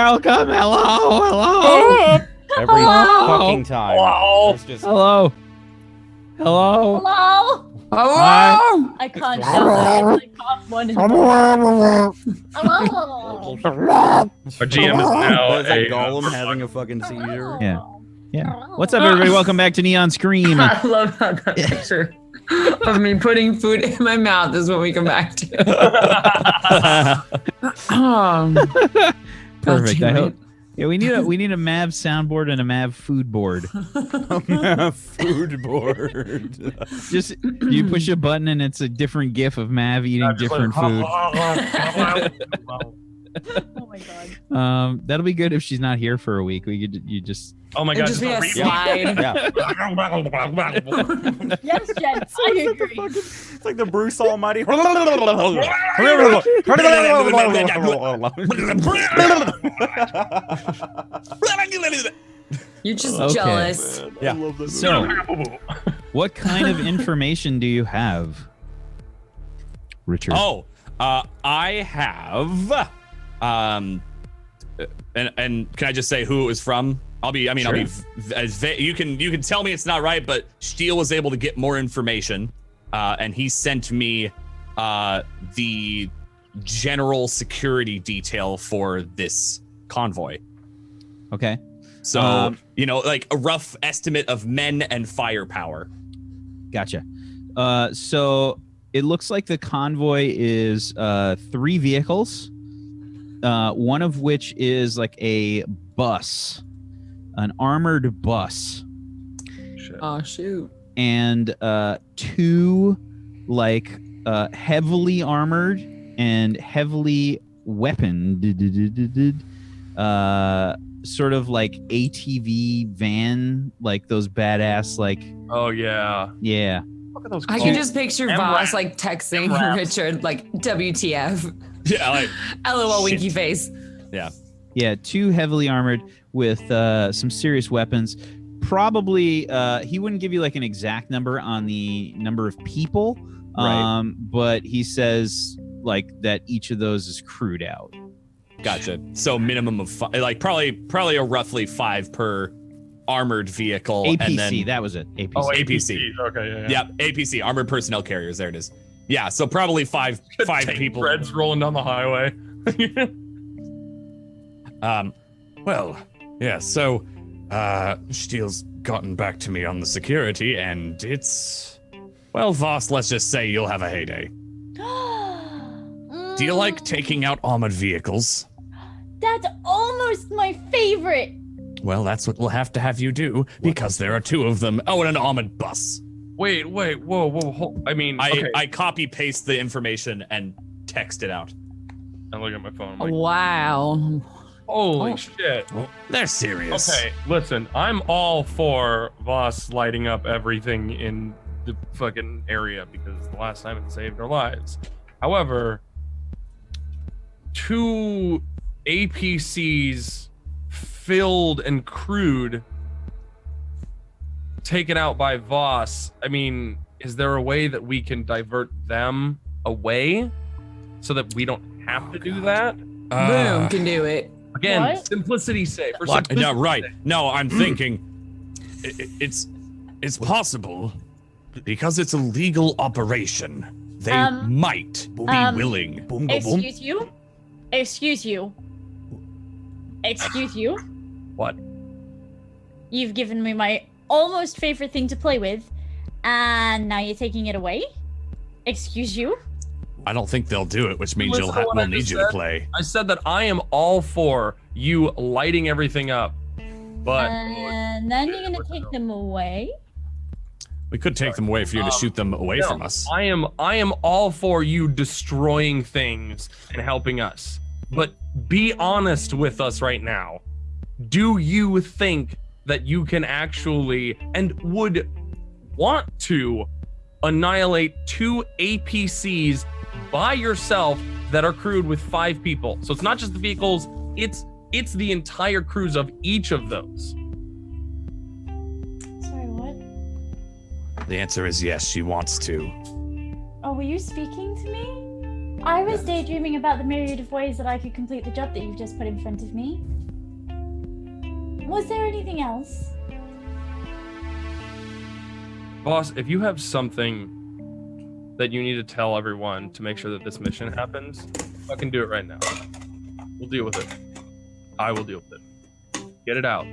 welcome. Hello. Every fucking time. Hello. Just... Hello. Hello. Hello. Hi. I can't shout that. I cough one in Hello. Our GM is now Is that Gollum having a fucking seizure? Yeah. What's up, everybody? Welcome back to Neon Scream. I love how that picture of me putting food in my mouth is what we come back to. Perfect. I hope. Yeah, we need a Mav soundboard and a Mav food board. Food board. Just you push a button and it's a different GIF of Mav eating different food. Oh my god. That'll be good if she's not here for a week. You just. Oh my god. Just be a slide. Yeah. Yes, Jen. I agree. It's like the Bruce Almighty. You're just Okay. jealous. Yeah. So, what kind of information do you have, Richard? Oh, I have, and can I just say who it was from? I'll be you can tell me it's not right, but Steele was able to get more information, and he sent me the general security detail for this convoy. Okay. So, like a rough estimate of men and firepower. Gotcha. So it looks like the convoy is 3 vehicles, one of which is like a bus, an armored bus. Oh, shoot. And 2 like heavily armored and heavily weaponed sort of like ATV van, like those badass Oh yeah. Look at those. I can just picture Voss MRAP. like texting MRAP. Richard like WTF. Yeah, like LOL shit. winky face. Yeah, 2 heavily armored with some serious weapons. Probably he wouldn't give you like an exact number on the number of people, Right. but he says like that each of those is crewed out. Gotcha. So minimum of 5, like probably a roughly 5 per armored vehicle. APC, and then, that was it. APC. Oh, APC. Okay, yeah. Yep, APC, armored personnel carriers. There it is. Yeah, so probably five people. Threads rolling down the highway. Well, yeah, so Steele's gotten back to me on the security, and it's, well, Voss, let's just say you'll have a heyday. Do you like taking out armored vehicles? That's almost my favorite. Well, that's what we'll have to have you do, because there are 2 of them. Oh, and an armored bus. Wait, whoa. I mean, okay. I copy paste the information and text it out. I look at my phone. I'm like, Wow. holy shit. They're serious. Okay, listen, I'm all for Voss lighting up everything in the fucking area because the last time it saved our lives. However, 2 APCs filled and crewed taken out by Voss. I mean, is there a way that we can divert them away so that we don't have to do that? Boom can do it. Again, What? simplicity's sake. For What? simplicity's No, right. sake. No, I'm thinking it's possible because it's a legal operation. They might be willing. Boom, go boom. Excuse you. Excuse you. Excuse you. What? You've given me my almost favorite thing to play with, and now you're taking it away? Excuse you? I don't think they'll do it, which means Listen to what I we'll need just you to said. play. I said that I am all for you lighting everything up, but And then you're gonna take them away? We could take them away for you to shoot them away no, from us. I am all for you destroying things and helping us. But be honest with us right now. Do you think that you can actually and would want to annihilate 2 APCs by yourself that are crewed with 5 people? So it's not just the vehicles, it's the entire crews of each of those. Sorry, what? The answer is yes, she wants to. Oh, were you speaking to me? I was daydreaming about the myriad of ways that I could complete the job that you've just put in front of me. Was there anything else? Boss, if you have something that you need to tell everyone to make sure that this mission happens, fucking do it right now. We'll deal with it. I will deal with it. Get it out. I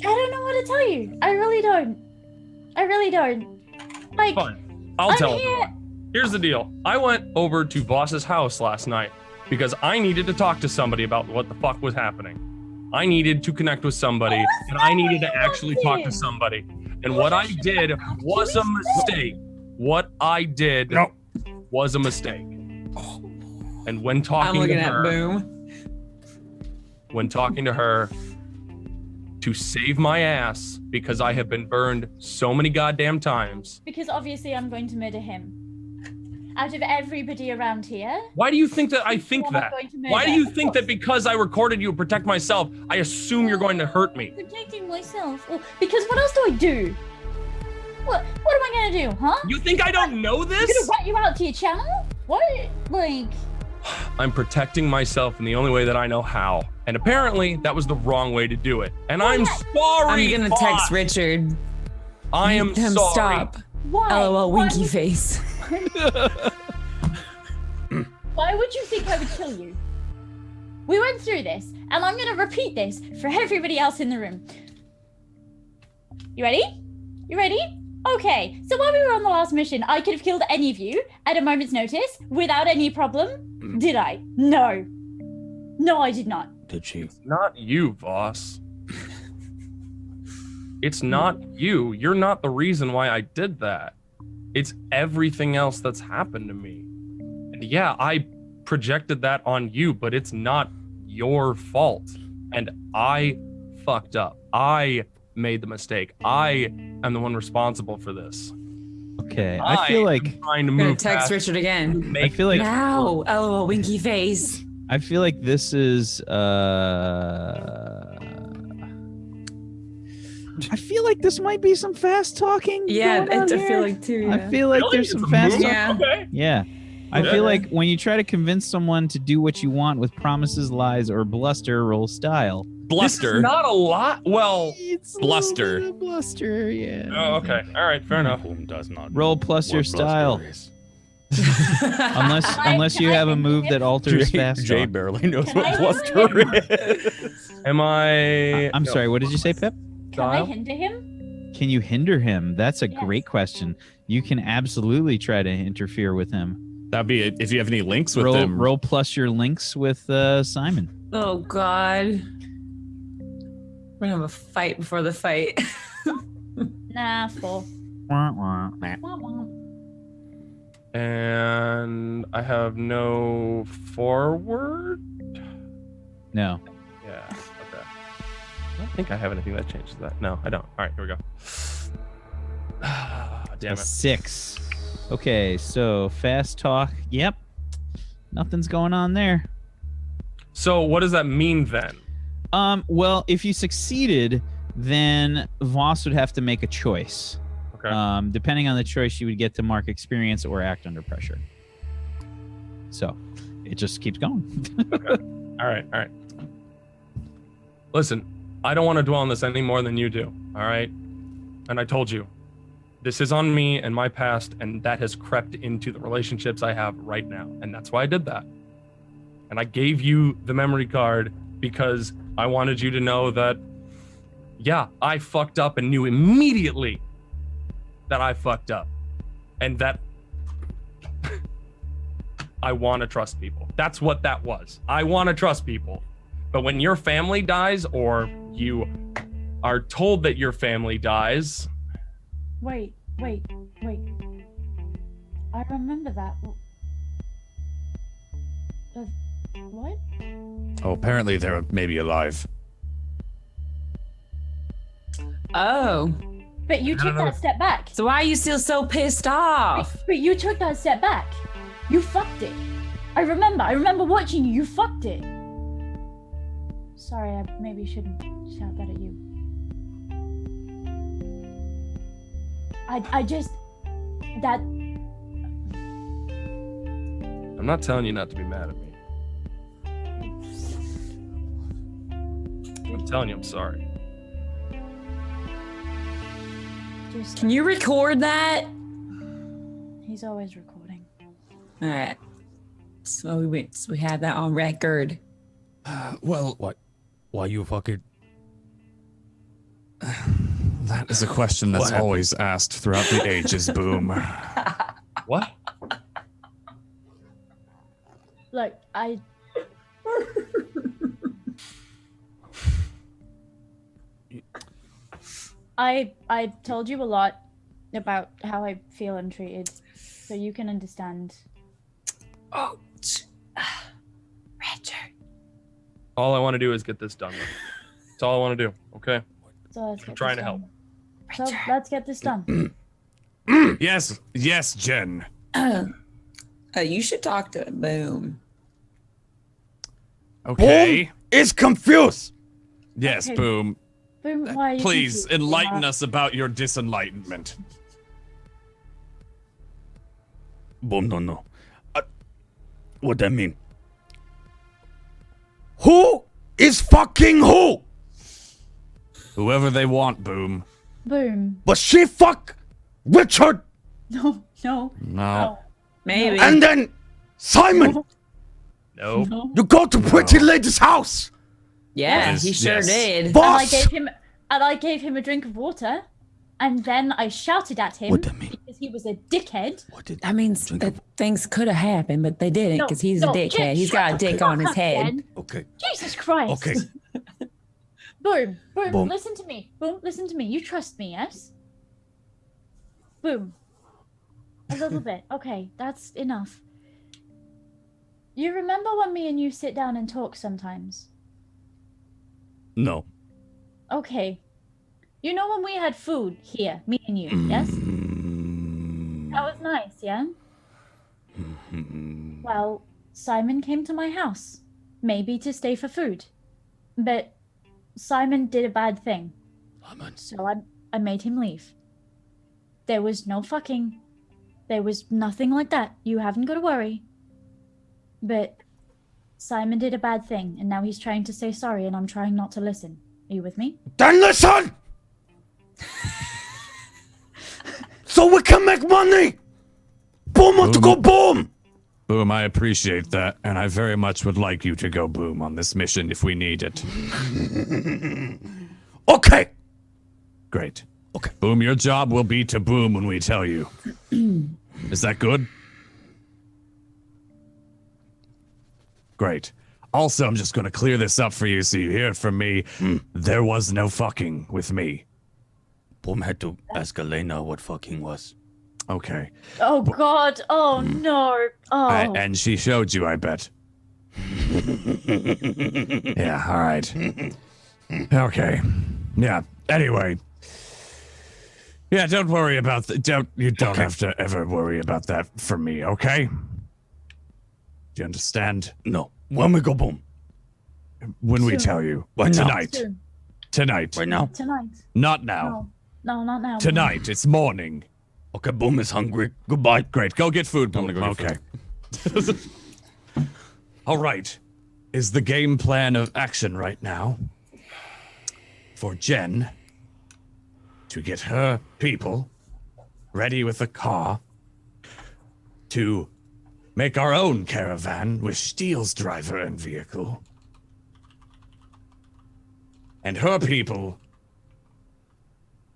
don't know what to tell you. I really don't. Like, Fine. I'll I'm tell here. everyone. Here's the deal. I went over to Boss's house last night because I needed to talk to somebody about what the fuck was happening. I needed to connect with somebody, and I needed to actually talk to somebody. And what I did was a mistake. What I did was a mistake. And when I'm talking looking to at her, Boom. when talking to her, to save my ass because I have been burned so many goddamn times. Because obviously I'm going to murder him. Out of everybody around here. Why do you think that I think Who am I that? going to Why do murder? you think that because I recorded you to protect myself, I assume you're going to hurt me? Protecting myself. Well, because what else do I do? What am I gonna do, huh? You think I don't know I'm this? gonna rat you out to your channel? What? Like, I'm protecting myself in the only way that I know how. And apparently that was the wrong way to do it. And I'm sorry. I'm gonna boss. text Richard. I am Make him sorry. stop. why? LOL, Why winky would- face. Why would you think I would kill you? We went through this, and I'm gonna repeat this for everybody else in the room. You ready? You ready? Okay, so while we were on the last mission, I could have killed any of you at a moment's notice without any problem. Did I? No. No, I did not. Did she? Not you, boss. It's not you. You're not the reason why I did that. It's everything else that's happened to me. And yeah, I projected that on you, but it's not your fault. And I fucked up. I made the mistake. I am the one responsible for this. Okay, I feel am like trying to I'm gonna move text past Richard again. I feel like Now, LOL, winky face. I feel like this is I feel like this might be some fast talking. Yeah, going on I here. feel like too. I Yeah. feel like Really? there's It's some a fast move? talking. Yeah. Okay. Yeah. I Yeah. feel like when you try to convince someone to do what you want with promises, lies, or bluster, roll style. This is Bluster. not a lot. Well, It's a Bluster. little bit of bluster, yeah. oh, okay. All right. Fair enough. Whom does not Roll know plus your what bluster style. is. Unless you have a move that alters fast Jay talk. barely knows Can I what hinder bluster is. Am I? I'm no. sorry, what did you say, Pip? Can I Style? hinder him? Can you hinder him? That's a Yes. great question. You can absolutely try to interfere with him. That'd be it. If you have any links with Roll, them. roll plus your links with Simon. Oh God. We're gonna have a fight before the fight. Nah, 4. Wah, wah. Wah, wah. And I have no forward. No. Yeah. Okay. I don't think I have anything that changes that. No, I don't. All right, here we go. Damn A it. 6. Okay, so fast talk. Yep. Nothing's going on there. So what does that mean then? Well, if you succeeded, then Voss would have to make a choice. Okay. Depending on the choice, you would get to mark experience or act under pressure. So it just keeps going. All right. All right. Listen, I don't want to dwell on this any more than you do. All right. And I told you, this is on me and my past, and that has crept into the relationships I have right now. And that's why I did that. And I gave you the memory card because I wanted you to know that, yeah, I fucked up and knew immediately that I fucked up. And that I want to trust people. That's what that was. I want to trust people. But when your family dies or you are told that your family dies, Wait. I remember that. What? Oh, apparently they're maybe alive. Oh, But you took that step back. so why are you still so pissed off? But you took that step back. You fucked it. I remember watching you. You fucked it. Sorry, I maybe shouldn't shout that at you. I just that I'm not telling you not to be mad at me. I'm telling you I'm sorry. Can you record that? He's always recording. All right. So we have that on record. Well, What? Why you fucking? that is a question that's happened? always asked throughout the ages, Boom. What? Look, I told you a lot about how I feel untreated, so you can understand. Oh, Richard. All I want to do is get this done with. That's all I want to do, okay? So let's get trying this to help. done. So let's get this done. Yes, Jen. You should talk to Boom. Okay. Is confused. Yes, Okay. Boom. Boom, why are you Please confused? enlighten us about your disenlightenment. Boom, no. What that mean? Who is fucking who? Whoever they want, Boom. Boom. But she fuck Richard No. No. Maybe. and then Simon. No. You go to pretty lady's house. Yeah, Yes, he sure yes. did. Boss. And I gave him a drink of water, and then I shouted at him What that mean? because he was a dickhead. What did I mean, Drink things could have happened, but they didn't No, because he's no, a dickhead. Jen, He's got a dick on his head. Jen. Okay. Jesus Christ. Okay. Boom. Boom. Listen to me. Boom, listen to me. You trust me, yes? Boom. A little bit. Okay, that's enough. You remember when me and you sit down and talk sometimes? No. Okay. You know when we had food here, me and you, yes? That was nice, yeah? Well, Simon came to my house, maybe to stay for food. But Simon did a bad thing, so I made him leave. There was no fucking. There was nothing like that. You haven't got to worry. But Simon did a bad thing, and now he's trying to say sorry, and I'm trying not to listen. Are you with me? Then listen. So we can make money. Boom want to go boom. Boom, I appreciate that, and I very much would like you to go Boom on this mission if we need it. Okay. Great. Okay. Boom, your job will be to boom when we tell you. Is that good? Great. Also, I'm just going to clear this up for you so you hear it from me. There was no fucking with me. Boom had to ask Elena what fucking was. Okay. Oh God! Oh no! Oh. And she showed you, I bet. Yeah, all right. Okay. Yeah, anyway. Yeah, don't worry about that. You don't have to ever worry about that for me, okay? Do you understand? No. When we go boom. When we Soon. tell you. Right now. Tonight. Soon. Tonight. Right now. Tonight. Not now. No, not now. Tonight. It's morning. Okay, boom is hungry. Goodbye. Great. Go get food, Boom. I'm gonna go get Okay. All right. Is the game plan of action right now for Jen to get her people ready with a car to make our own caravan with Steele's driver and vehicle, and her people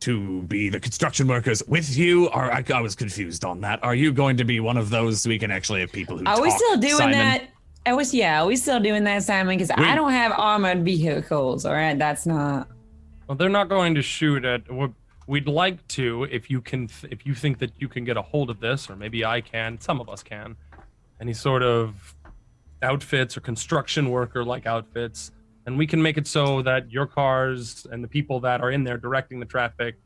to be the construction workers with you? Or I was confused on that. Are you going to be one of those so we can actually have people who Are we talk, still doing Simon? that? Are we still doing that, Simon? Because I don't have armored vehicles. All right, that's not. Well, they're not going to shoot at. We'd like to, if you think that you can get a hold of this, or maybe I can. Some of us can. Any sort of outfits or construction worker like outfits, and we can make it so that your cars and the people that are in there directing the traffic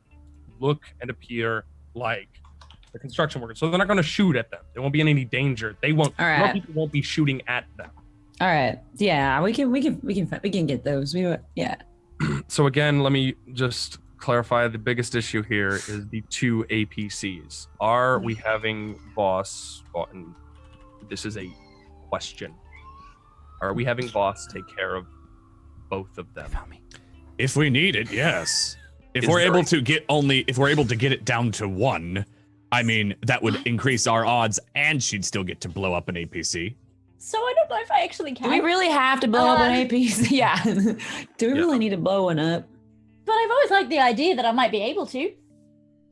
look and appear like the construction workers. So they're not going to shoot at them. There won't be any danger. They won't. All More right. people won't be shooting at them. All right. Yeah, we can get those. Yeah. So again, let me just clarify, the biggest issue here is the 2 APCs. Are we having boss, and this is a question. Are we having Voss take care of both of them? If we need it, yes. If Is we're there able a- to get it down to one, I mean, that would increase our odds, and she'd still get to blow up an APC. So I don't know if I actually Do we can. really have to blow up an APC? Yeah. Do we really need to blow one up? But I've always liked the idea that I might be able to.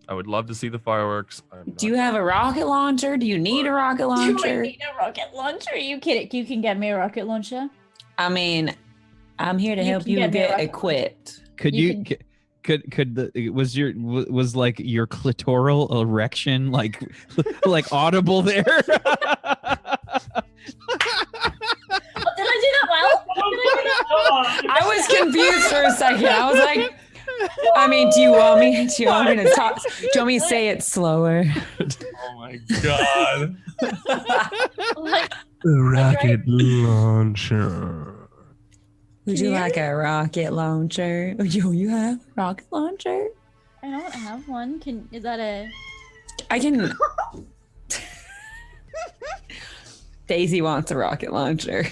I would love to see the fireworks. Do you have a rocket launcher? Do you need a rocket Do I launcher? need a rocket launcher? Are you kidding? You can get me a rocket launcher. I mean, I'm here to You help can you get me a get rocket equipped. Could You was like your clitoral erection like audible there? Oh, did I do that well? I was confused for a second. I was like, I mean, do you want me to talk? Do you want me to say it slower? Oh my god. Like, Rocket launcher. Would you like a rocket launcher? Yo, you have a rocket launcher? I don't have one. Is that a? I can. Daisy wants a rocket launcher.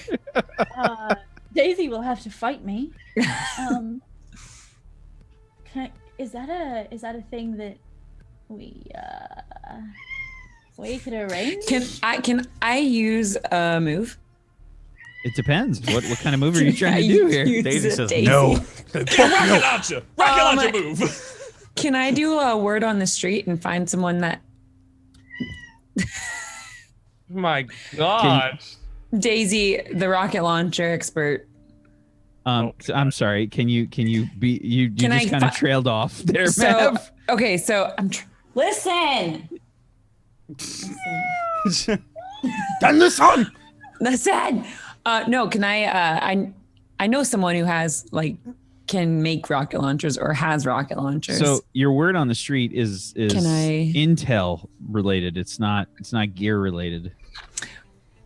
Daisy will have to fight me. Is that a thing that we could arrange? Can I use a move? It depends. What kind of move are you trying to do here? Daisy says no. Rocket launcher! Rocket launcher move! Can I do a word on the street and find someone that My god. Daisy, the rocket launcher expert? I'm sorry. Can you be you Can just I kind of fi- trailed off there, So Mav? okay, so listen. Turn this on. Listen. No, can I know someone who has can make rocket launchers or has rocket launchers. So your word on the street is Can I- intel related. It's not gear related.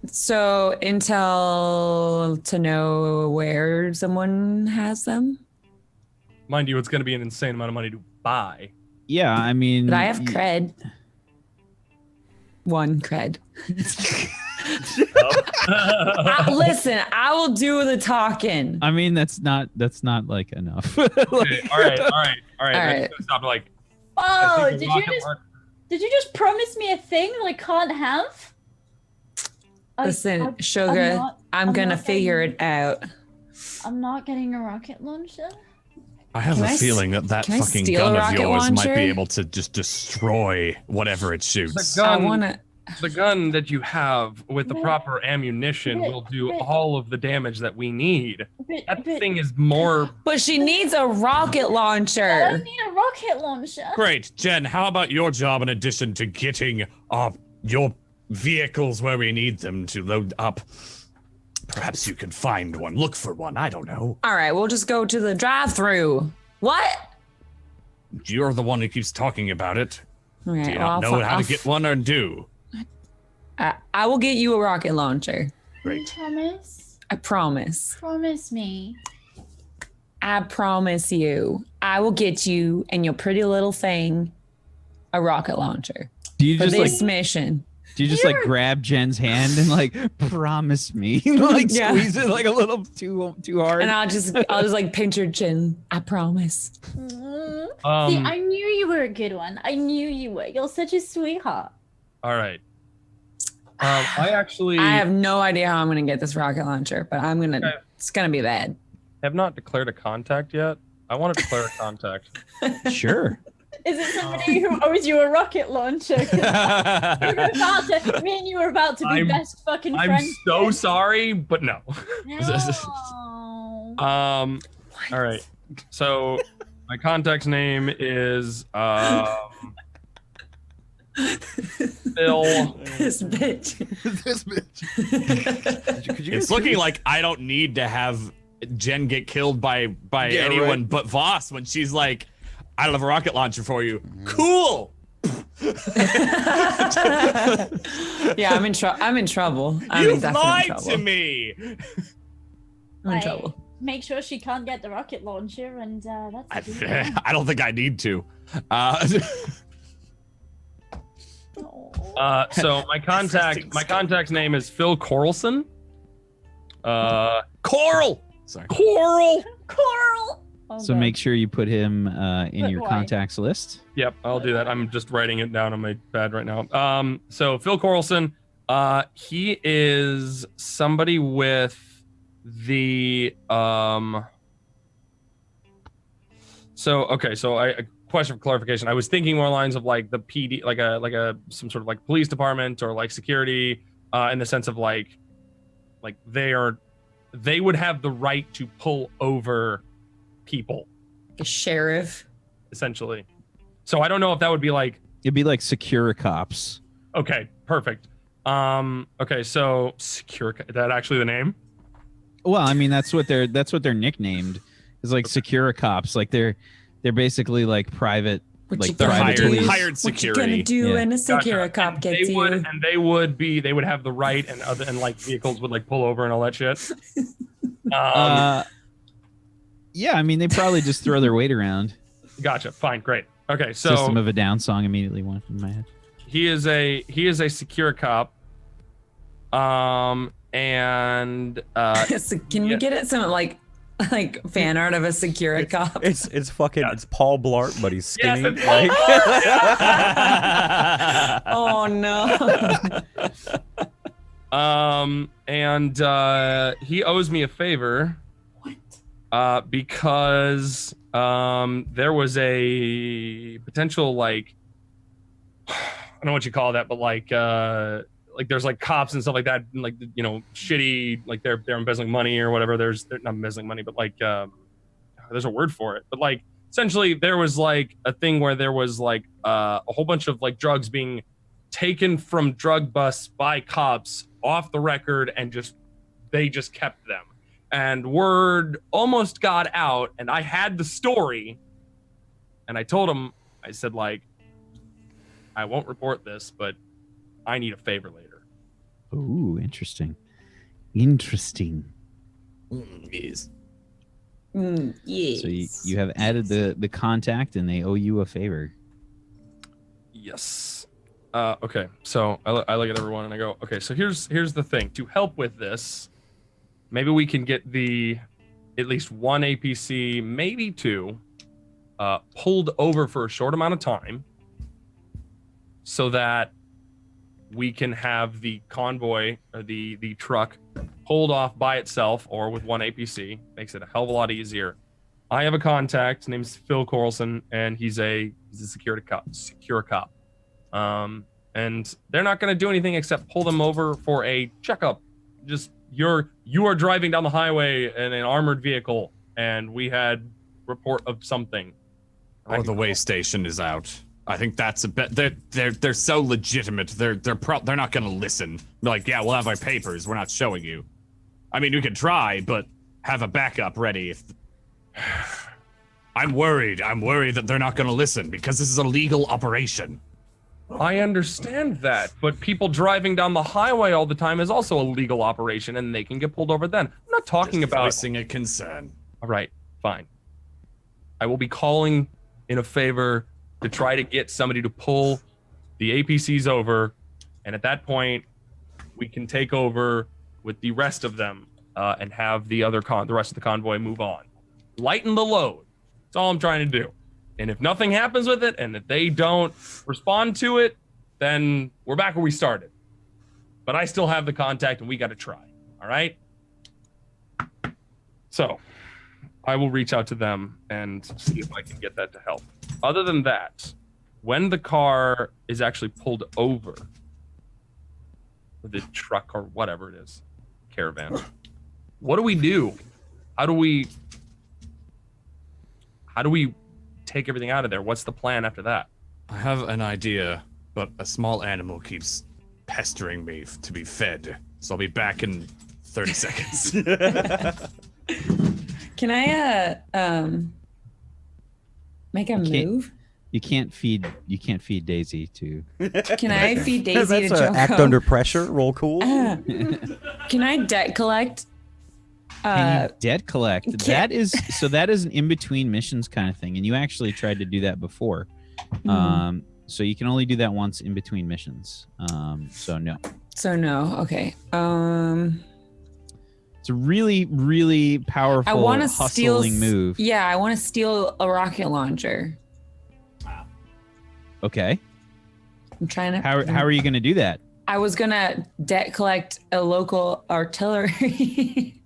So intel to know where someone has them. Mind you, it's going to be an insane amount of money to buy. Yeah, I mean, But I have cred. One cred. Listen, I will do the talking. I mean, that's not like enough. Okay, all right. All I'm right. just gonna stop. Like, Oh, I think the rocket did you just promise me a thing that I can't have? Listen, sugar, I'm gonna not figure getting- it out. I'm not getting a rocket launcher. I have Can a I s- feeling that can I fucking steal a gun of rocket yours might launcher? be able to just destroy whatever it shoots. The I gun, wanna. the gun that you have with the But- proper ammunition but- will do but- all of the damage that we need. That But thing is more. But she needs a rocket I launcher. need a rocket launcher. Great, Jen, how about your job in addition to getting your vehicles where we need them to load up? Perhaps you can find one. Look for one. I don't know. All right, we'll just go to the drive-through. What? You're the one who keeps talking about it. All right, Do you well, not know how to get one or do? I will get you a rocket launcher. Great. Promise. I promise. Promise me. I promise you. I will get you and your pretty little thing a rocket launcher Do you for just this mission. do you just like grab Jen's hand and like promise me, like Yeah. squeeze it like a little too hard? And I'll just like pinch her chin. I promise. See, Um. I knew you were a good one. I knew you were. You're such a sweetheart. All right. I actually I have no idea how I'm gonna get this rocket launcher, but I'm gonna. Okay. It's gonna be bad. have not declared a contact yet. I want to declare a contact. Sure. Is it somebody who owes you a rocket launcher? 'Cause me and you were about to be I'm- best fucking I'm friends. so sorry, but no. No. All right. So my contact's name is Phil. This bitch. This bitch. Could you It's guys looking hear like I don't need to have Jen get killed by Yeah, anyone right. but Voss when she's like, I don't have a rocket launcher for you. Cool. Yeah, I'm in trouble. I'm in trouble. I'm You definitely in lied trouble. to me. I'm in Like, trouble. Make sure she can't get the rocket launcher, and that's a deal. I don't think I need to. Oh. So my contact's name is Phil Corlson. Coral. Sorry. Coral. Oh, So God. make sure you put him in But your why? contacts list. Yep, I'll do that. I'm just writing it down on my pad right now. So Phil Coralson, he is somebody with the So a question for clarification. I was thinking more lines of like the PD, like a some sort of like police department or like security, in the sense of like they would have the right to pull over people, A sheriff. essentially. So I don't know if that would be like, It'd be like Secure Cops. okay, perfect. Okay, so secure, is that actually the name? Well, I mean that's what they're nicknamed. Is like Secure Cops. Like they're basically like private, What like you They're gonna private do? police. hired What you security. gonna do Yeah. when a secure Gotcha. cop And gets they you? would, and they would have the right, and like vehicles would like pull over and all that shit. Yeah, I mean they probably just throw their weight around. Gotcha. Fine. Great. Okay. So System of a Down song immediately went in my head. he is a secure cop. And So can we get it some like fan art of a secure cop? It's fucking it's Paul Blart, but he's Yes, skinny. it's Paul like, Oh no. and he owes me a favor. What? Because there was a potential like I don't know what you call that, but like there's like cops and stuff like that, and like shitty, like they're embezzling money or whatever. They're not embezzling money, but like there's a word for it. But like essentially there was like a thing where there was like a whole bunch of like drugs being taken from drug busts by cops off the record, and they just kept them. And word almost got out, and I had the story, and I told him, I said like, I won't report this, but I need a favor later. Ooh, interesting. Interesting. Yes. Yes. So you have added the contact, and they owe you a favor. Yes. Okay. So I look at everyone and I go, okay. So here's the thing. To help with this, maybe we can get at least one APC, maybe two, pulled over for a short amount of time, so that we can have the convoy or the truck pulled off by itself or with one APC. Makes it a hell of a lot easier. I have a contact. His name's Phil Coralson, and he's a secure cop. And they're not going to do anything except pull them over for a checkup. Just you are driving down the highway in an armored vehicle, and we had report of something. Or the way station is out. I think that's a bit. They're so legitimate. They're not gonna listen. They're like, yeah, we'll have our papers. We're not showing you. I mean, we could try, but have a backup ready. If I'm worried that they're not gonna listen because this is a legal operation. I understand that, but people driving down the highway all the time is also a legal operation, and they can get pulled over then. I'm not talking Just about voicing a concern. All right, fine. I will be calling in a favor to try to get somebody to pull the APCs over, and at that point, we can take over with the rest of them and have the rest of the convoy move on. Lighten the load. That's all I'm trying to do. And if nothing happens with it, and if they don't respond to it, then we're back where we started. But I still have the contact, and we got to try. All right? So I will reach out to them and see if I can get that to help. Other than that, when the car is actually pulled over, the truck or whatever it is, caravan, what do we do? How do we take everything out of there? What's the plan after that? I have an idea, but a small animal keeps pestering me to be fed. So I'll be back in 30 seconds. Can I make a move? You can't feed Daisy to. Can I feed Daisy that's to Joko? act under pressure. Roll cool. Can I debt collect? Can you debt collect? That is an in between missions kind of thing, and you actually tried to do that before. So you can only do that once in between missions. So no. So no. Okay. It's a really, really powerful I want to hustling move. Yeah, I want to steal a rocket launcher. Okay. I'm trying to. How are you going to do that? I was gonna debt collect a local artillery.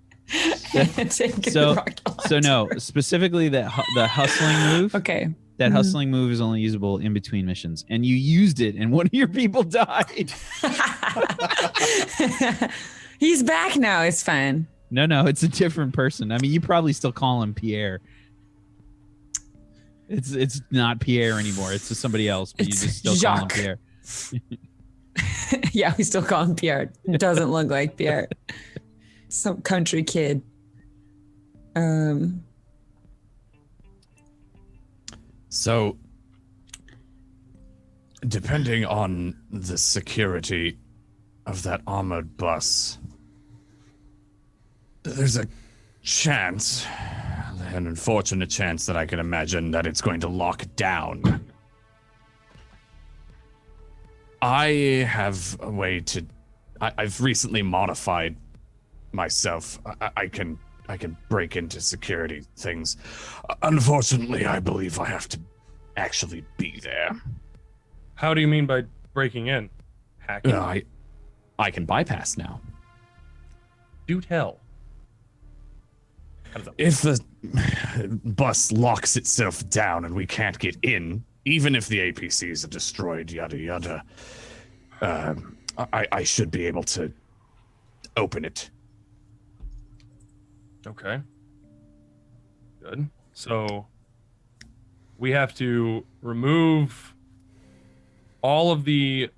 And take the rocket launcher. So no, specifically the hustling move. Okay. That hustling move is only usable in between missions, and you used it, and one of your people died. He's back now. It's fine. No, it's a different person. I mean, you probably still call him Pierre. It's not Pierre anymore. It's just somebody else, but you just still Jacques. call him Pierre. Yeah, we still call him Pierre. Doesn't look like Pierre. Some country kid. So, depending on the security of that armored bus, there's a chance, an unfortunate chance that I can imagine that it's going to lock down. I have a way to... I've recently modified myself. I can break into security things. Unfortunately, I believe I have to actually be there. How do you mean by breaking in? Hacking? I can bypass now. Do tell. If the bus locks itself down and we can't get in, even if the APCs are destroyed, yada yada, I should be able to open it. Okay. Good. So we have to remove all of the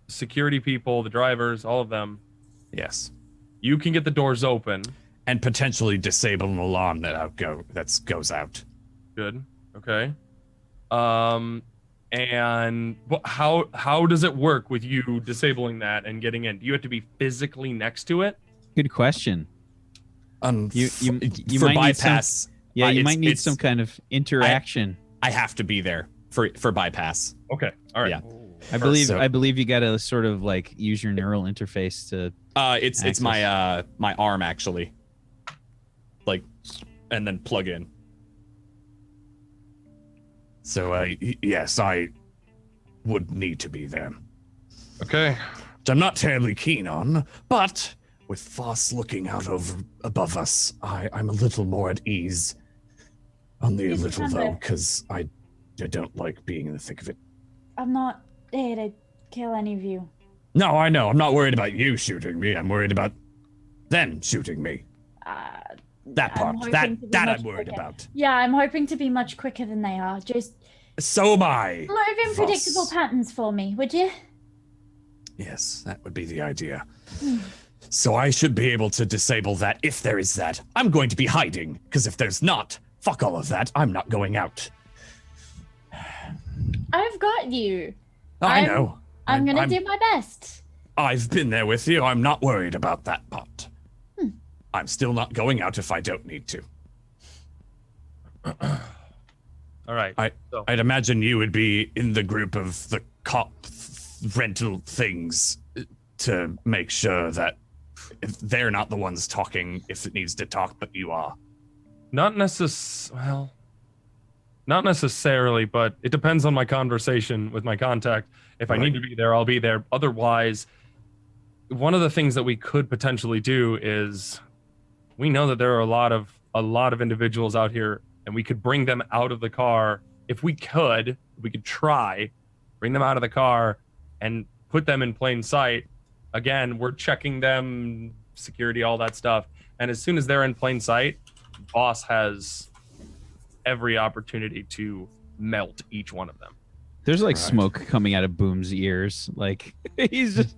security people, the drivers, all of them. Yes. You can get the doors open. And potentially disable an alarm that goes out. Good. Okay. And how does it work with you disabling that and getting in? Do you have to be physically next to it? Good question. You for might bypass. Need you might need some kind of interaction. I have to be there for bypass. Okay. All right. Yeah. I believe you got to sort of like use your neural interface to. It's my my arm actually. Like, and then plug in. So yes, I would need to be there. Okay. Which I'm not terribly keen on, but with Voss looking out above us, I'm a little more at ease. Only a little though, because I don't like being in the thick of it. I'm not here to kill any of you. No, I know. I'm not worried about you shooting me. I'm worried about them shooting me. That part. That I'm worried about. Yeah, I'm hoping to be much quicker than they are. Just so am I. move in predictable patterns for me, would you? Yes, that would be the idea. So I should be able to disable that if there is that. I'm going to be hiding, because if there's not, fuck all of that. I'm not going out. I've got you. I know. I'm gonna do my best. I've been there with you. I'm not worried about that part. I'm still not going out if I don't need to. All right. I'd imagine you would be in the group of the cop rental things to make sure that if they're not the ones talking if it needs to talk, but you are. Not necessarily, but it depends on my conversation with my contact. If I need to be there, I'll be there. Otherwise, one of the things that we could potentially do is we know that there are a lot of individuals out here, and we could bring them out of the car. If we could try, bring them out of the car and put them in plain sight. Again, we're checking them, security, all that stuff. And as soon as they're in plain sight, boss has every opportunity to melt each one of them. There's like smoke coming out of Boom's ears. Like he's just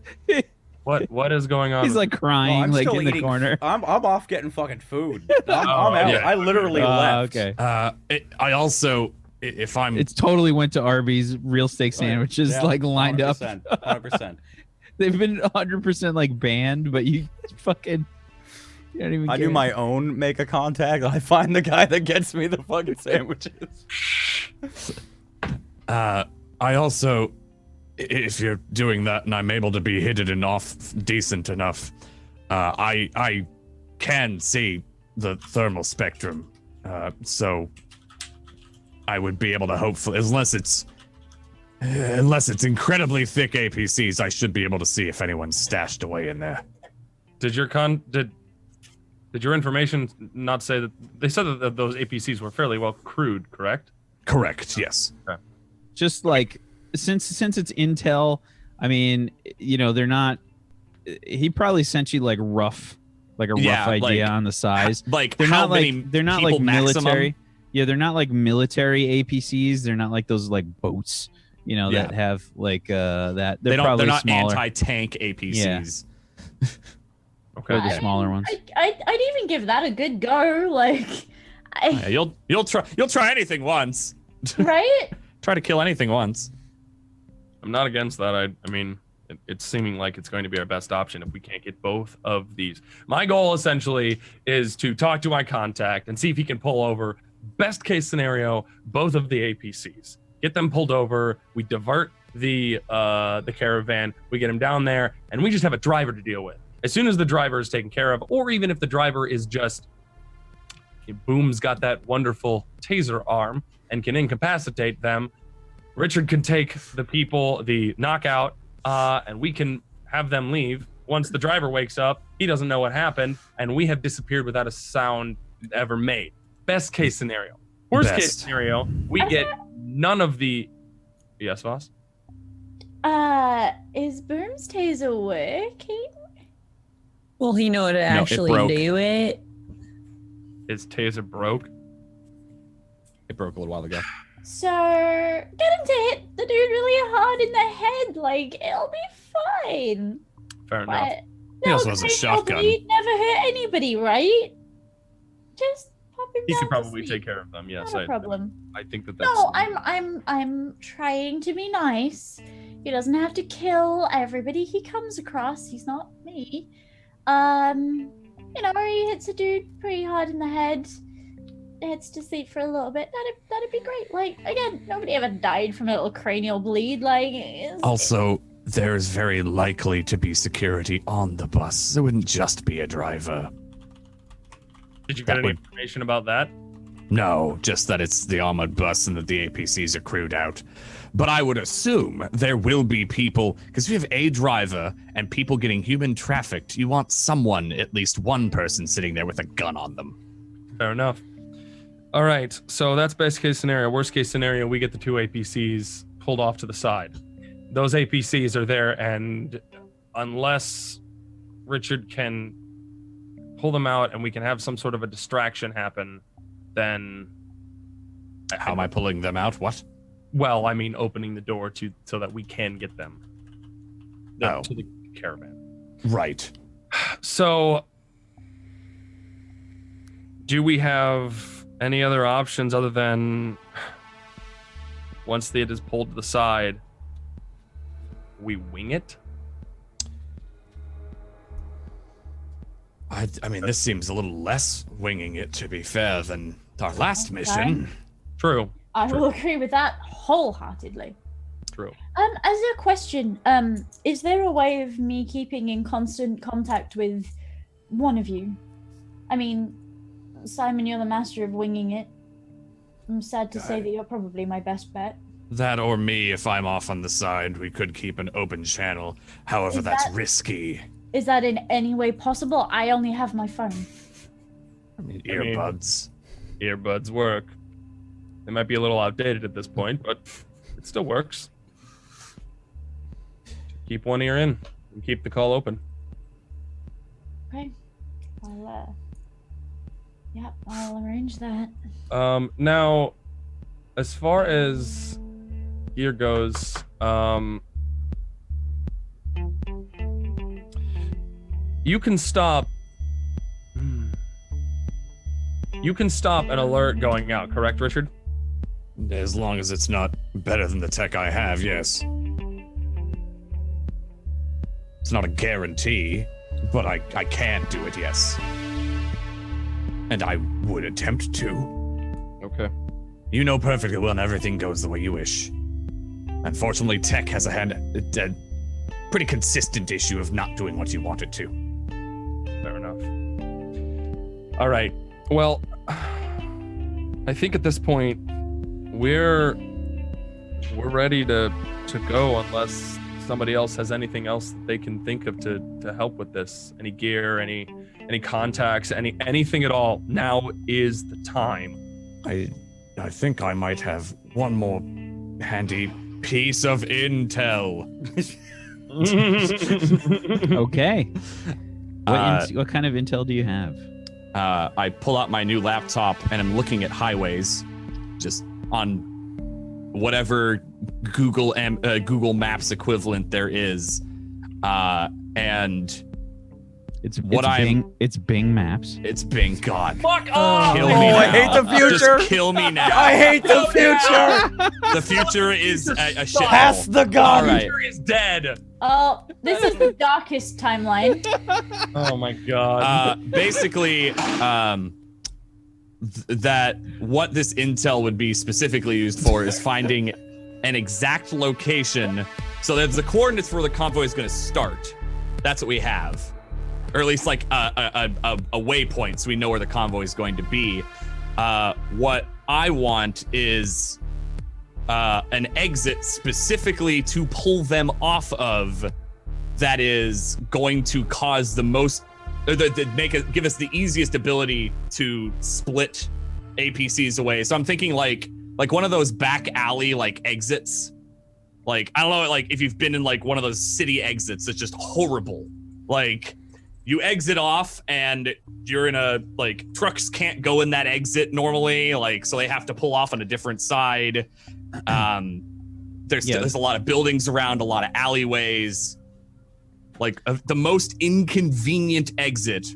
what is going on? He's like crying, like in the corner. I'm off getting fucking food. I'm out. Yeah. I literally left. Okay. I also, if I'm, It's totally went to Arby's real steak sandwiches, Yeah, like lined 100%, up. 100%. They've been 100% like banned, but you fucking. You don't even I care. do my own make a contact. I find the guy that gets me the fucking sandwiches. I also, if you're doing that and I'm able to be hidden enough, decent enough, I can see the thermal spectrum, so I would be able to hopefully, unless it's incredibly thick APCs, I should be able to see if anyone's stashed away in there. Did your information not say that they said that those APCs were fairly well crewed, correct? Correct. Yes. Okay. Just like since it's intel, I mean, they're not. He probably sent you like a rough idea on the size. Like they're how not many like they're not people like military. maximum? Yeah, they're not like military APCs. They're not like those like boats, that have like that. They're probably not smaller. anti-tank APCs. Yeah. Okay. The smaller ones. I'd even give that a good go. Like, Yeah, you'll try anything once. right? Try to kill anything once. I'm not against that. I mean, it's seeming like it's going to be our best option if we can't get both of these. My goal essentially is to talk to my contact and see if he can pull over. Best case scenario, both of the APCs. Get them pulled over. We divert the caravan. We get him down there, and we just have a driver to deal with. As soon as the driver is taken care of, or even if the driver is just, Boom's got that wonderful taser arm and can incapacitate them, Richard can take the people, the knockout, and we can have them leave. Once the driver wakes up, he doesn't know what happened, and we have disappeared without a sound ever made. Best case scenario. Worst case scenario, we get none of the... Yes, Voss? Is Boom's taser working? Will he know to actually do it? His taser broke. It broke a little while ago. So, get him to hit the dude really hard in the head. Like, it'll be fine. Fair enough. But He also has a pain or shotgun. bleed never hurt anybody, right? Just pop him He down could to probably sleep. take care of them. Yes, Not a problem. I think that's... No, I'm trying to be nice. He doesn't have to kill everybody he comes across. He's not me. He hits a dude pretty hard in the head, heads to sleep for a little bit. That'd be great. Like, again, nobody ever died from a little cranial bleed. Like, Also, there's very likely to be security on the bus. It wouldn't just be a driver. Did you get any information about that? No, just that it's the armored bus and that the APCs are crewed out. But I would assume there will be people, because we have a driver and people getting human trafficked. You want someone, at least one person, sitting there with a gun on them. Fair enough. All right, so that's best case scenario. Worst case scenario, we get the two APCs pulled off to the side. Those APCs are there, and unless Richard can pull them out and we can have some sort of a distraction happen, then... How am I pulling them out? What? Well, I mean, opening the door so that we can get them to the caravan. Right. So, do we have any other options other than once it is pulled to the side, we wing it? I mean, this seems a little less winging it, to be fair, than our last mission. True. I will agree with that wholeheartedly. True. As a question, is there a way of me keeping in constant contact with one of you? I mean, Simon, you're the master of winging it. I'm sad to say that you're probably my best bet. That or me, if I'm off on the side, we could keep an open channel. However, that's risky. Is that in any way possible? I only have my phone. Earbuds. Earbuds work. They might be a little outdated at this point, but it still works. Keep one ear in and keep the call open. Okay. I'll arrange that. Now, as far as gear goes, you can stop. You can stop an alert going out, correct, Richard? As long as it's not better than the tech I have, yes. It's not a guarantee, but I can do it, yes. And I would attempt to. Okay. You know perfectly well everything goes the way you wish. Unfortunately, tech has a pretty consistent issue of not doing what you want it to. Fair enough. All right. Well, I think at this point we're ready to go unless somebody else has anything else that they can think of to help with this. Any gear, any contacts, anything at all. Now is the time. I think I might have one more handy piece of intel. Okay. What kind of intel do you have? I pull out my new laptop and I'm looking at highways, just on whatever Google Maps equivalent there is, and it's Bing Maps. It's Bing. God, fuck off! Kill me now. I hate the future. Just kill me now. I hate the future. The future is a shit. Pass the gun. All The right. future is dead. Oh, this is the darkest timeline. Oh my god. Basically, that what this intel would be specifically used for is finding an exact location. So that's the coordinates where the convoy is going to start. That's what we have, or at least like a waypoint, so we know where the convoy is going to be. What I want is an exit specifically to pull them off of. That is going to cause the most, give us the easiest ability to split APCs away. So I'm thinking like one of those back alley like exits. Like, I don't know, like if you've been in like one of those city exits, it's just horrible. Like you exit off and you're in a, like trucks can't go in that exit normally, like, so they have to pull off on a different side. There's a lot of buildings around, a lot of alleyways. Like the most inconvenient exit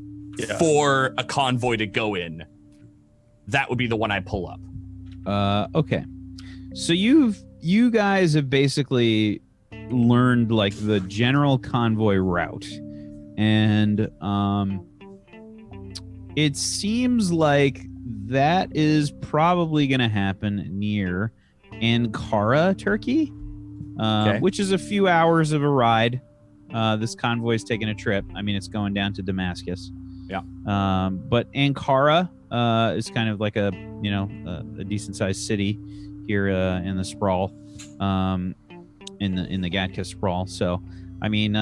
for a convoy to go in. That would be the one I pull up. Okay. So you guys have basically learned like the general convoy route, and it seems like that is probably going to happen near Ankara, Turkey, which is a few hours of a ride. This convoy is taking a trip. I mean, it's going down to Damascus. Yeah. But Ankara is kind of like a decent sized city here in the Sprawl, in the Gatka Sprawl. So, I mean,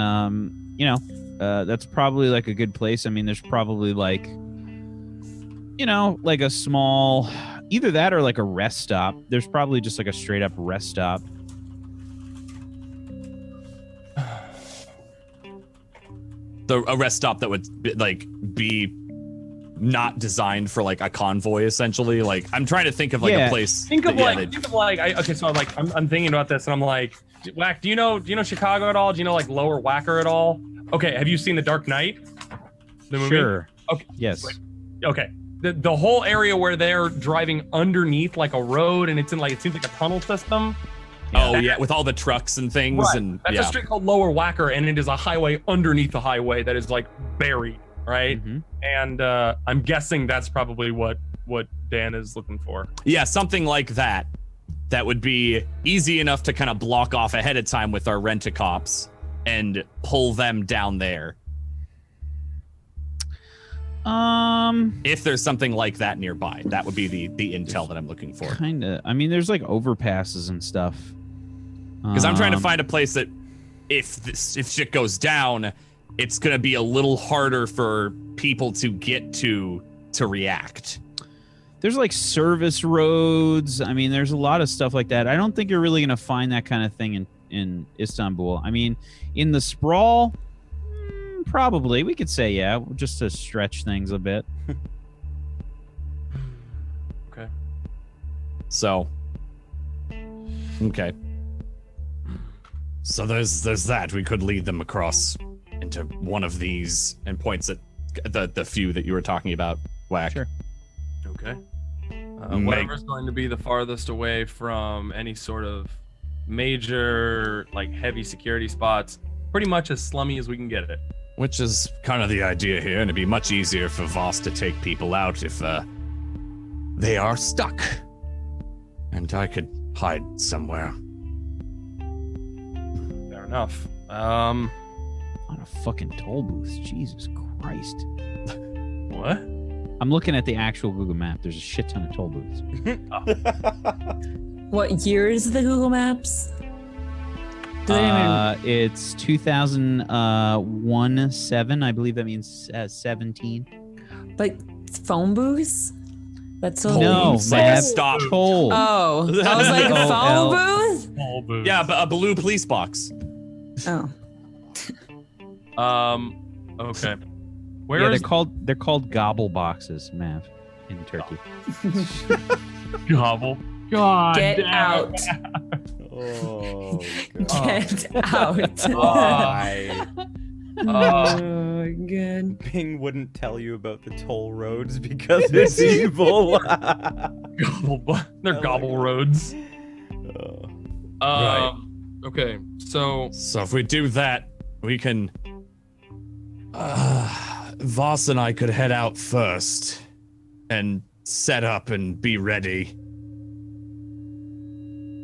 that's probably like a good place. I mean, there's probably like, like a small, either that or like a rest stop. There's probably just like a straight up rest stop. A rest stop that would be not designed for like a convoy, essentially. Like I'm trying to think of like a place. I'm thinking about this and I'm like, Whack, do you know Chicago at all? Do you know like Lower Wacker at all? Okay, have you seen The Dark Knight? The movie? Sure. Okay. Yes. Okay. The whole area where they're driving underneath like a road and it seems like a tunnel system. With all the trucks and things. Right. And that's a street called Lower Wacker, and it is a highway underneath the highway that is like buried, right? Mm-hmm. And I'm guessing that's probably what Dan is looking for. Yeah, something like that. That would be easy enough to kind of block off ahead of time with our rent-a-cops and pull them down there. If there's something like that nearby, that would be the intel that I'm looking for. Kinda. I mean, there's like overpasses and stuff. Because I'm trying to find a place that, if shit goes down, it's gonna be a little harder for people to get to react. There's like service roads. I mean, there's a lot of stuff like that. I don't think you're really gonna find that kind of thing in Istanbul. I mean, in the Sprawl, probably we could say just to stretch things a bit. Okay. So. Okay. So there's that. We could lead them across into one of these and points at the few that you were talking about, Whack. Sure. Okay. Whatever's going to be the farthest away from any sort of major, like, heavy security spots, pretty much as slummy as we can get it. Which is kind of the idea here, and it'd be much easier for Voss to take people out if they are stuck. And I could hide somewhere. Fair enough. On a fucking toll booth. Jesus Christ. What? I'm looking at the actual Google map. There's a shit ton of toll booths. What year is the Google Maps? Do they even... It's 2001-7. I believe that means 17. Like phone booths? That's so No, It's like a stop. Toll. Oh, I was like a phone booth? All booths. Yeah, but a blue police box. Oh. Okay. Where Yeah, is they're called gobble boxes, Mav, in Turkey. Gobble? God. Get damn out. it. Oh, Get out. Why? Oh, good. Bing wouldn't tell you about the toll roads because it's evil. They're gobble roads. Right. Okay, so So if we do that, we can. Voss and I could head out first and set up and be ready.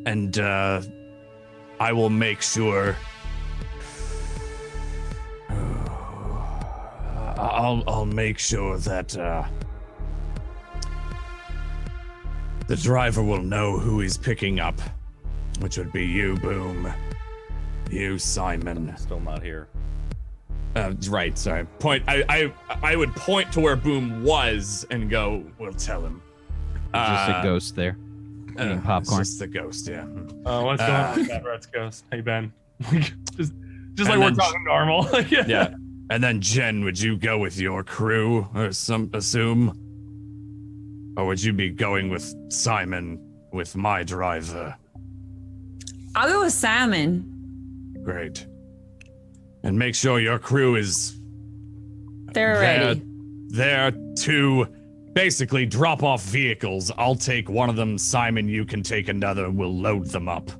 And I will make sure. I'll make sure that the driver will know who he's picking up, which would be you, Boom. You, Simon. Still not here. Right, sorry. I would point to where Boom was and go, we'll tell him. There's just a ghost there. Eating popcorn. It's just the ghost, yeah. what's going on with that Rat's ghost? Hey Ben. just like we're talking normal. Yeah. And then Jen, would you go with your crew or assume? Or would you be going with Simon with my driver? I'll go with Simon. Great. And make sure your crew is They're ready. there to basically drop off vehicles. I'll take one of them. Simon, you can take another. We'll load them up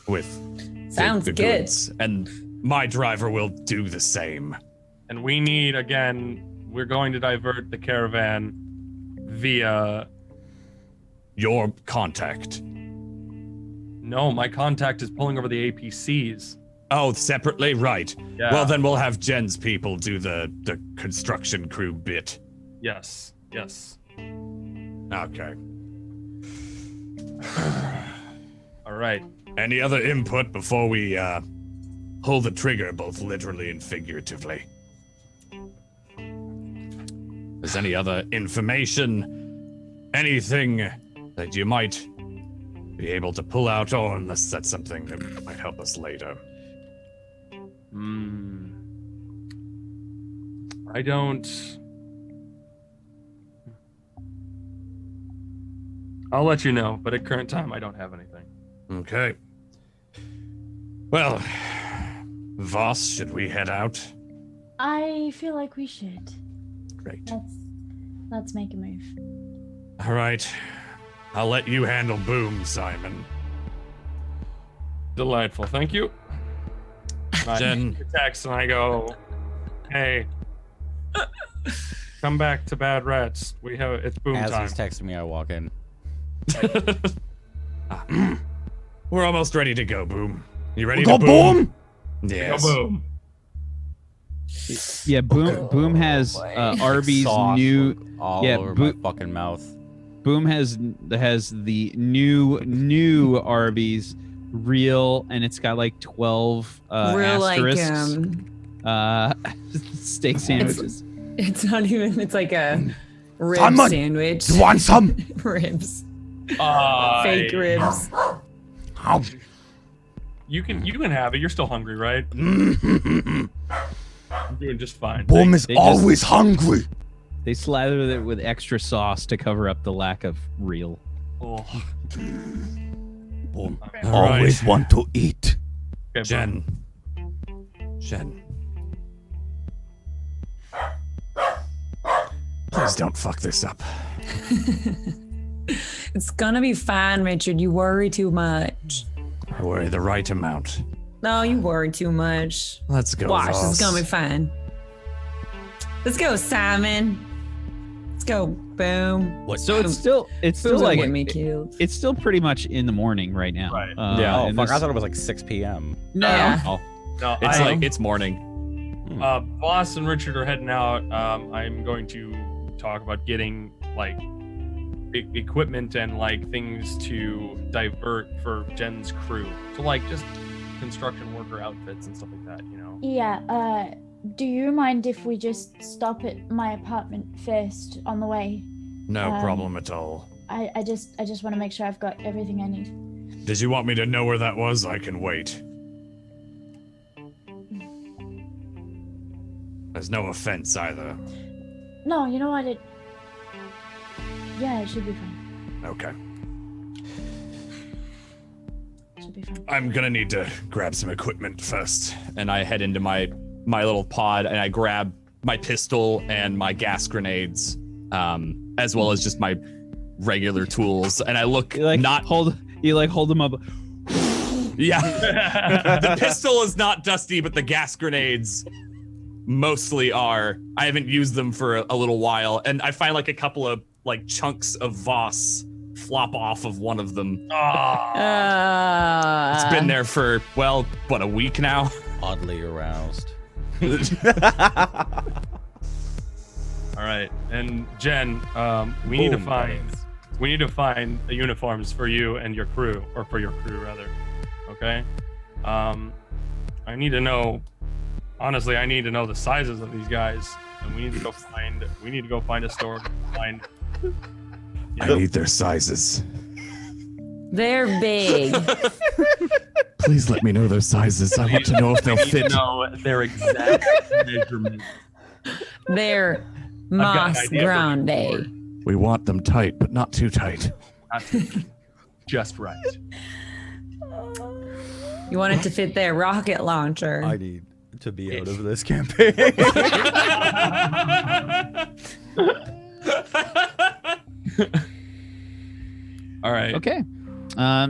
with Sounds the good. goods. And my driver will do the same. And we need, again, we're going to divert the caravan via... Your contact. No, my contact is pulling over the APCs. Oh, separately? Right. Yeah. Well, then we'll have Jen's people do the construction crew bit. Yes. Okay. All right. Any other input before we pull the trigger, both literally and figuratively? Is any other information, anything that you might be able to pull out, or unless that's something that might help us later? I don't... I'll let you know, but at current time, I don't have anything. Okay. Well, Voss, should we head out? I feel like we should. Great. Let's make a move. All right. I'll let you handle Boom, Simon. Delightful. Thank you. I Jen. text and I go, hey, come back to Bad Rats. It's Boom As time. he's texting me, I walk in. We're almost ready to go, Boom. You ready Go to boom? boom! Yes. Go Boom. Yeah, Boom has Arby's Sauce new. all yeah, over my fucking mouth. Boom has the new Arby's real, and it's got like 12 Real asterisks. Steak sandwiches. It's not even, it's like a rib Simon, sandwich. You want some? Ribs. Fake ribs. Ow. You can have it. You're still hungry, right? I'm doing just fine. Boom is they just- always hungry. They slathered it with extra sauce to cover up the lack of real. Oh. Boom. All Always right. want to eat. Okay, Jen. Please don't fuck this up. It's gonna be fine, Richard. You worry too much. I worry the right amount. No, you worry too much. Let's go, Watch, Voss. it's gonna be fine. Let's go, Simon. Let's go, Boom. So it's still Boom's like gonna get me killed. it's still pretty much in the morning right now. Right. Yeah. Oh, and fuck. this- I thought it was like 6 p.m. No. Yeah. Oh, No, It's morning. I Boss and Richard are heading out. I'm going to talk about getting like equipment and like things to divert for Jen's crew. So like just construction worker outfits and stuff like that, you know. Yeah, do you mind if we just stop at my apartment first on the way? No problem at all. I just want to make sure I've got everything I need. Did you want me to know where that was? I can wait. There's no offense either. No, you know what? Yeah, it should be fine. Okay. Should be fine. I'm gonna need to grab some equipment first. And I head into my little pod and I grab my pistol and my gas grenades, as well as just my regular tools. And I look hold them up. Yeah. The pistol is not dusty, but the gas grenades mostly are. I haven't used them for a little while, and I find like a couple of like chunks of Voss flop off of one of them. It's been there for a week now. Oddly aroused. All right, and Jen, we need to find uniforms for you and your crew, or for your crew rather. Okay. I need to know. Honestly, I need to know the sizes of these guys, and we need to go find a store to find. I need their sizes. They're big. Please let me know their sizes. I want to know if they'll fit. Know their exact measurement. They're Mas Grande. We want them tight, but not too tight. Just right. You want it to fit their rocket launcher. I need to be out of this campaign. All right. Okay.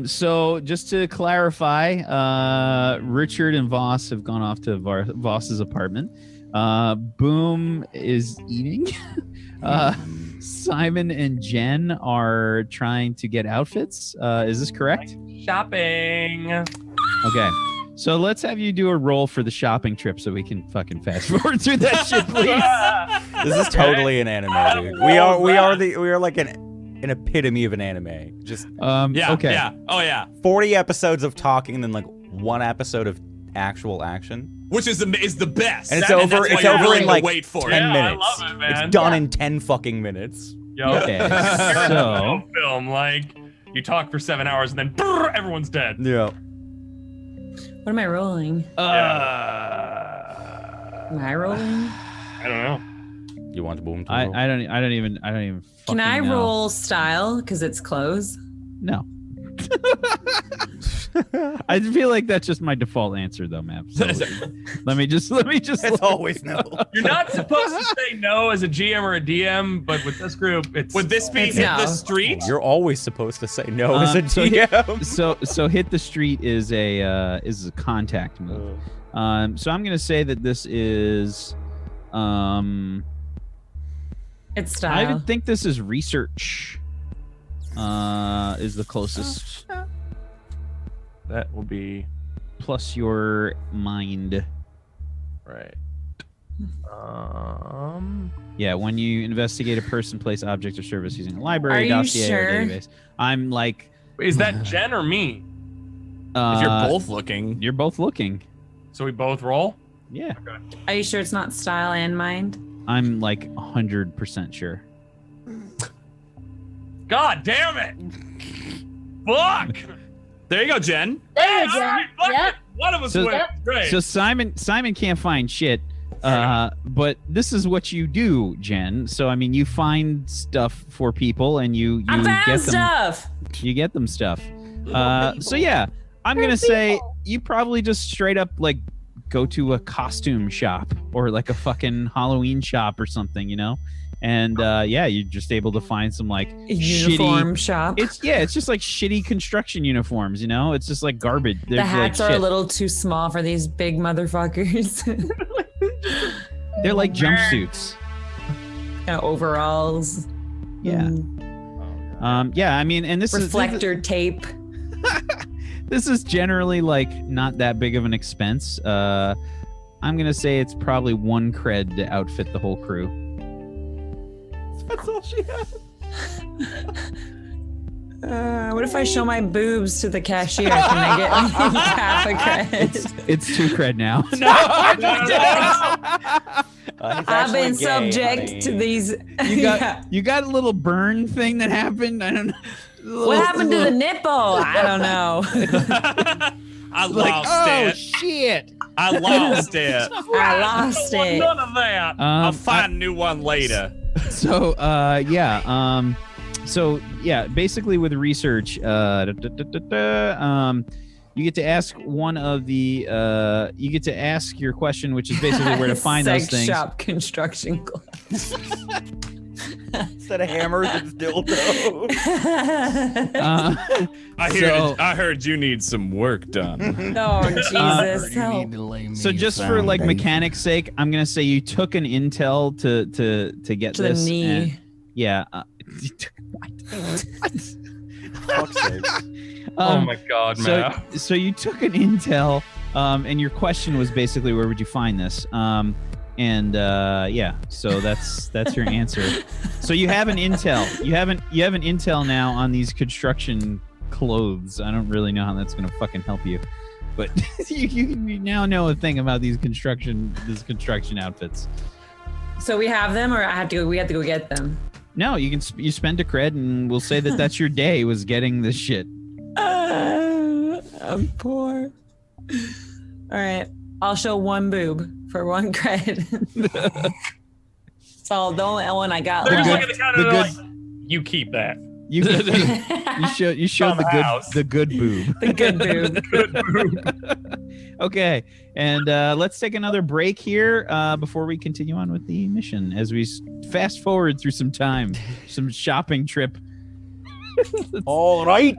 So just to clarify, Richard and Voss have gone off to Voss's apartment. Boom is eating. Simon and Jen are trying to get outfits. Is this correct? Shopping. Okay. So let's have you do a roll for the shopping trip so we can fucking fast forward through that shit, please. This is totally an anime, dude. We are like an epitome of an anime. Just okay. Yeah. Oh yeah. 40 episodes of talking and then like 1 episode of actual action. Which is the best. And it's over in like wait for 10 it. minutes. I love it, man. It's done in 10 fucking minutes. Yo, Okay, so film like you talk for 7 hours and then brrr, everyone's dead. Yeah. What am I rolling? Am I rolling? I don't know. You want to boom? To I roll? don't even Can I fucking know. roll style because it's clothes? No. I feel like that's just my default answer though, Matt. So let me just It's always no. You're not supposed to say no as a GM or a DM, but with this group, it's. Would this be It's hit no. the street? You're always supposed to say no as a so GM. So hit the street is a contact move. So I'm gonna say that this is It's I style. would think this is research. Is the closest That will be plus your mind. right. Yeah, when you investigate a person, place, object, or service using a library, Are you dossier, or sure? database. I'm like, Is that Jen or me? If you're both looking. you're both looking. So we both roll. Yeah, Are you sure it's not style and mind? I'm like 100% sure. God damn it! Fuck! There you go, Jen. There you All go. right, fuck Yep. it. One of us So- wins. Great. So Simon can't find shit. But this is what you do, Jen. So I mean, you find stuff for people, and you I get found them. stuff. You get them stuff. So yeah, I'm gonna say you probably just straight up like go to a costume shop or like a fucking Halloween shop or something, you know. And yeah, you're just able to find some like Uniform shitty. shop. It's just like shitty construction uniforms, you know. It's just like garbage. The They're hats like are a shit. little too small for these big motherfuckers. They're like jumpsuits. Kind of overalls. Yeah. Yeah. I mean, and this Reflector tape. this is generally like not that big of an expense. I'm gonna say it's probably 1 cred to outfit the whole crew. That's all she has. What if I show my boobs to the cashier? Can I get half a cred? It's 2 cred now. I've been subject to these. You got a little burn thing that happened. I don't know. What happened to the nipple? I don't know. I lost it. Shit! I lost it. I lost it. None of that. I'll find a new one later. So basically with research, you get to ask one of the you get to ask your question, which is basically where to find those things. Sex shop construction class. Instead of hammers, it's dildos. I heard you need some work done. Oh Jesus! Help. So just for like mechanics' sake, I'm gonna say you took an intel to get To this. the knee. And, yeah. Fuck's sake. Oh my God, man. So you took an intel, and your question was basically where would you find this? So that's your answer. So you have an intel. You have an intel now on these construction clothes. I don't really know how that's gonna fucking help you, but you now know a thing about these construction outfits. So we have them, or we have to go get them. No, you spend a cred, and we'll say that that's your day was getting this shit. I'm poor. All right, I'll show 1 boob for 1 cred. So the only one I got. They're just left. looking at the counter. They're like, "You keep that." You showed the good boob. The good boob. Okay, and let's take another break here before we continue on with the mission as we fast forward through some time, some shopping trip. All right.